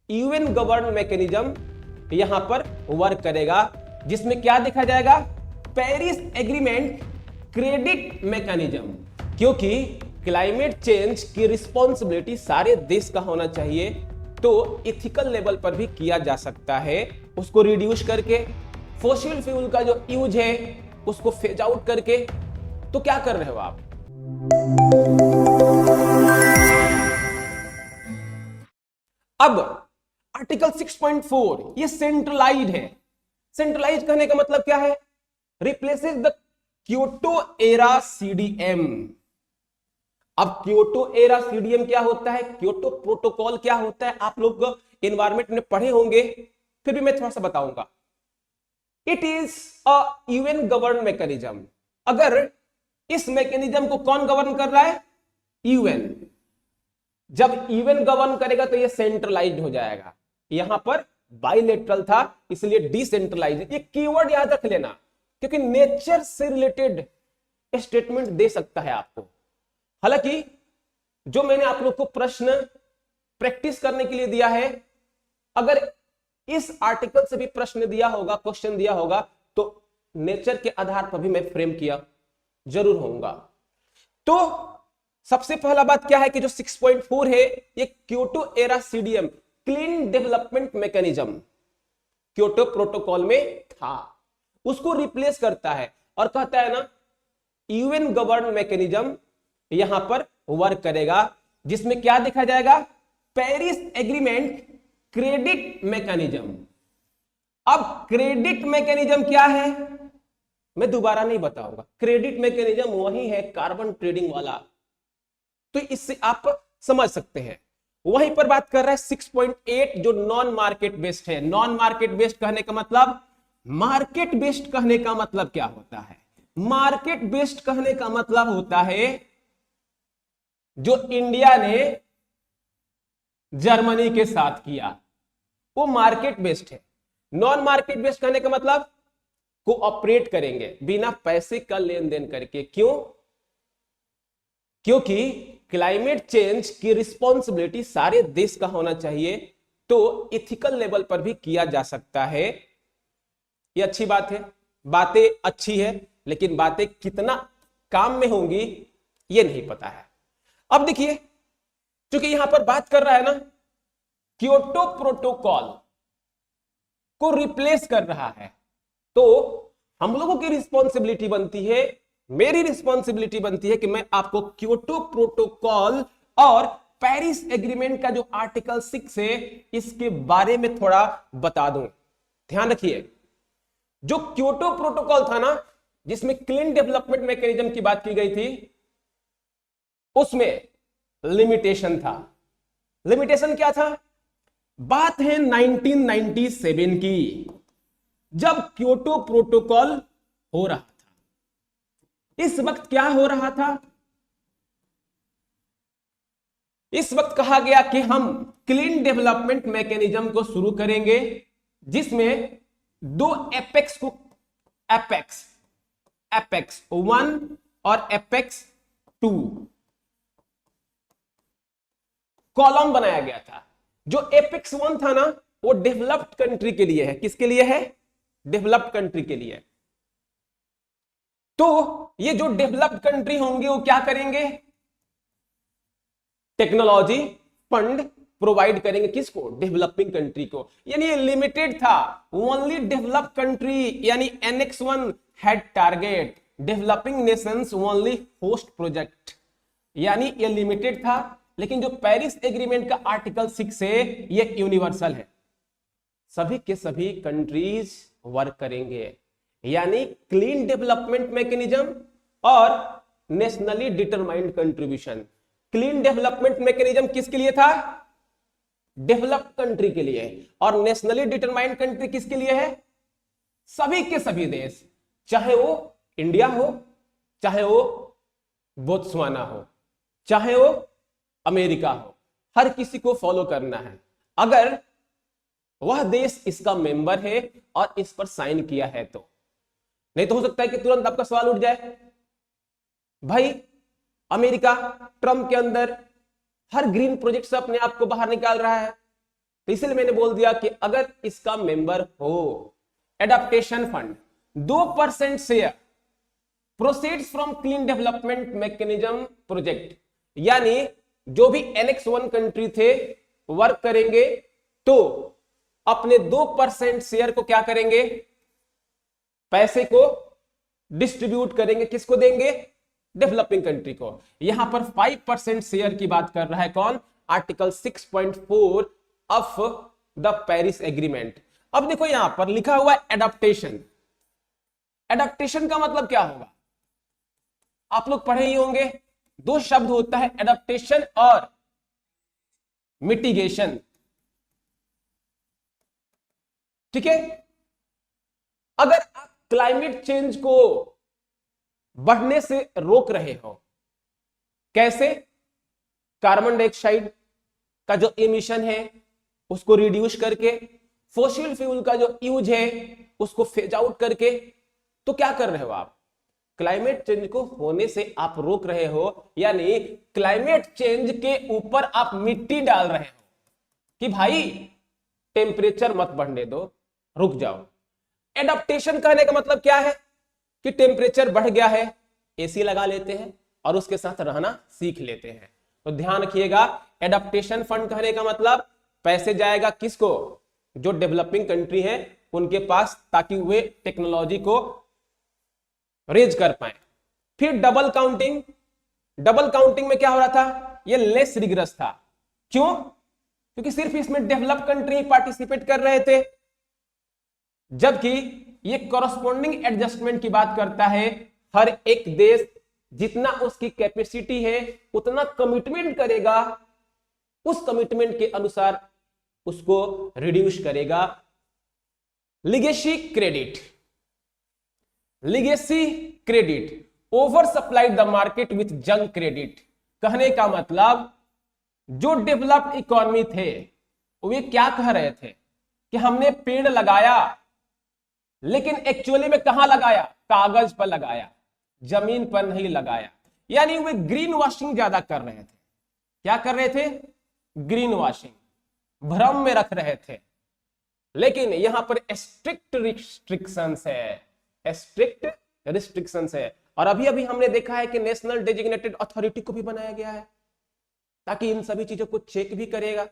UN govern mechanism यहां पर work करेगा, जिसमें क्या देखा जाएगा, पेरिस एग्रीमेंट क्रेडिट मैकेनिज्म। क्योंकि क्लाइमेट चेंज की रिस्पॉन्सिबिलिटी सारे देश का होना चाहिए, तो इथिकल लेवल पर भी किया जा सकता है, उसको रिड्यूस करके, फॉसिल फ्यूल का जो यूज है उसको फेज आउट करके। तो क्या कर रहे हो आप? अब आर्टिकल 6.4 ये सेंट्रलाइज है। सेंट्रलाइज कहने का मतलब क्या है? Replaces the Kyoto era CDM. अब क्योटो एरा सीडीएम क्या होता है, क्योटो प्रोटोकॉल क्या होता है, आप लोग एनवायरमेंट में पढ़े होंगे, फिर भी मैं थोड़ा सा बताऊंगा। It is a UN govern mechanism. अगर इस मैकेनिज्म को कौन गवर्न कर रहा है? यूएन। जब यूएन गवर्न करेगा तो ये सेंट्रलाइज्ड हो जाएगा। यहां पर बाइलेटरल था, इसलिए डिसेंट्रलाइज्ड। ये कीवर्ड याद रख लेना, क्योंकि नेचर से रिलेटेड स्टेटमेंट दे सकता है आपको। हालांकि जो मैंने आप लोग को प्रश्न प्रैक्टिस करने के लिए दिया है, अगर इस आर्टिकल से भी प्रश्न दिया होगा, क्वेश्चन दिया होगा, तो नेचर के आधार पर भी मैं फ्रेम किया जरूर होऊंगा। तो सबसे पहला बात क्या है कि जो 6.4 है ये Kyoto era CDM clean development mechanism Kyoto protocol में था, उसको रिप्लेस करता है और कहता है ना यूएन गवर्न मैकेनिज्म यहां पर वर्क करेगा, जिसमें क्या देखा जाएगा, पेरिस एग्रीमेंट क्रेडिट मैकेनिज्म। अब क्रेडिट मैकेनिज्म क्या है मैं दोबारा नहीं बताऊंगा। क्रेडिट मैकेनिज्म वही है कार्बन ट्रेडिंग वाला, तो इससे आप समझ सकते हैं। वहीं पर बात कर रहा है 6.8 जो नॉन मार्केट बेस्ड है। नॉन मार्केट बेस्ड कहने का मतलब, मार्केट बेस्ड कहने का मतलब क्या होता है? मार्केट बेस्ड कहने का मतलब होता है जो इंडिया ने जर्मनी के साथ किया, वो मार्केट बेस्ड है। नॉन मार्केट बेस्ड कहने का मतलब कोऑपरेट करेंगे बिना पैसे का लेन देन करके। क्यों? क्योंकि क्लाइमेट चेंज की रिस्पॉन्सिबिलिटी सारे देश का होना चाहिए, तो इथिकल लेवल पर भी किया जा सकता है। ये अच्छी बात है, बातें अच्छी है, लेकिन बातें कितना काम में होंगी ये नहीं पता है। अब देखिए, क्योंकि यहां पर बात कर रहा है ना क्योटो प्रोटोकॉल को रिप्लेस कर रहा है, तो हम लोगों की रिस्पॉन्सिबिलिटी बनती है, मेरी रिस्पॉन्सिबिलिटी बनती है कि मैं आपको क्योटो प्रोटोकॉल और पेरिस एग्रीमेंट का जो आर्टिकल 6 है इसके बारे में थोड़ा बता दूं। ध्यान रखिए, जो क्योटो प्रोटोकॉल था ना, जिसमें क्लीन डेवलपमेंट मैकेनिज्म की बात की गई थी, उसमें लिमिटेशन था। लिमिटेशन क्या था? बात है 1997 की, जब क्योटो प्रोटोकॉल हो रहा था। इस वक्त क्या हो रहा था? इस वक्त कहा गया कि हम क्लीन डेवलपमेंट मैकेनिज्म को शुरू करेंगे, जिसमें दो एपेक्स को, एपेक्स एपेक्स 1 और एपेक्स 2 कॉलम बनाया गया था। जो एपेक्स 1 था ना, वो डेवलप्ड कंट्री के लिए है। किसके लिए है? डेवलप्ड कंट्री के लिए। तो ये जो डेवलप्ड कंट्री होंगे वो क्या करेंगे? टेक्नोलॉजी फंड प्रोवाइड करेंगे। किसको? डेवलपिंग कंट्री को। यानी ये लिमिटेड था, ओनली डेवलप्ड कंट्री, यानी annex 1 had target developing Nations only host project, यानी ये लिमिटेड था। लेकिन जो पेरिस एग्रीमेंट का आर्टिकल 6 है ये यूनिवर्सल है, सभी के सभी कंट्रीज वर्क करेंगे। यानी क्लीन डेवलपमेंट मैकेनिज्म और nationally determined contribution. Clean development mechanism किसके लिए था? डेवलप्ड कंट्री के लिए। और नेशनली डिटरमाइंड कंट्री किसके लिए है? सभी के सभी देश, चाहे वो इंडिया हो, चाहे वो बोत्सवाना हो, चाहे वो अमेरिका हो, हर किसी को फॉलो करना है अगर वह देश इसका मेंबर है और इस पर साइन किया है तो। नहीं तो हो सकता है कि तुरंत आपका सवाल उठ जाए, भाई अमेरिका ट्रंप के अंदर हर ग्रीन प्रोजेक्ट से अपने आप को बाहर निकाल रहा है, तो इसलिए मैंने बोल दिया कि अगर इसका मेंबर हो adaptation fund 2% share proceeds from clean development mechanism project, यानी जो भी एनेक्स 1 कंट्री थे वर्क करेंगे तो अपने 2% शेयर को क्या करेंगे, पैसे को डिस्ट्रीब्यूट करेंगे, किसको देंगे, डेवलपिंग कंट्री को। यहां पर 5% शेयर की बात कर रहा है कौन, article 6.4 of the Paris agreement. अब देखो यहां पर लिखा हुआ एडाप्टेशन, एडाप्टेशन का मतलब क्या होगा, आप लोग पढ़े ही होंगे, दो शब्द होता है एडाप्टेशन और मिटिगेशन, ठीक है। अगर आप क्लाइमेट चेंज को बढ़ने से रोक रहे हो, कैसे, कार्बन डाइऑक्साइड का जो एमिशन है उसको रिड्यूस करके, फॉसिल फ्यूल का जो यूज है उसको फेज आउट करके, तो क्या कर रहे हो आप, क्लाइमेट चेंज को होने से आप रोक रहे हो, यानी क्लाइमेट चेंज के ऊपर आप मिट्टी डाल रहे हो कि भाई टेम्परेचर मत बढ़ने दो, रुक जाओ। एडाप्टेशन कहने का मतलब क्या है कि टेम्परेचर बढ़ गया है, एसी लगा लेते हैं और उसके साथ रहना सीख लेते हैं। तो ध्यान रखिएगा, एडाप्टेशन फंड कहने का मतलब पैसे जाएगा किसको, जो डेवलपिंग कंट्री है उनके पास, ताकि वे टेक्नोलॉजी को रेज कर पाए। फिर डबल काउंटिंग, डबल काउंटिंग में क्या हो रहा था, ये लेस रिग्रेस था, क्यों, क्योंकि सिर्फ इसमें डेवलप कंट्री पार्टिसिपेट कर रहे थे, जबकि ये कॉरस्पॉन्डिंग एडजस्टमेंट की बात करता है, हर एक देश जितना उसकी कैपेसिटी है उतना कमिटमेंट करेगा, उस कमिटमेंट के अनुसार उसको रिड्यूस करेगा। Legacy credit, legacy credit over supplied the market with junk credit, कहने का मतलब जो डेवलप्ड इकोनॉमी थे वे क्या कह रहे थे कि हमने पेड़ लगाया, लेकिन एक्चुअली में कहां लगाया, कागज पर लगाया, जमीन पर नहीं लगाया, यानी वे ग्रीन वॉशिंग ज्यादा कर रहे थे। क्या कर रहे थे, ग्रीन वॉशिंग, भ्रम में रख रहे थे। लेकिन यहां पर स्ट्रिक्ट रिस्ट्रिक्शंस है, स्ट्रिक्ट रिस्ट्रिक्शंस है। और अभी अभी हमने देखा है कि नेशनल डेजिग्नेटेड अथॉरिटी को भी बनाया गया है, ताकि इन सभी चीजों को चेक भी करेगा।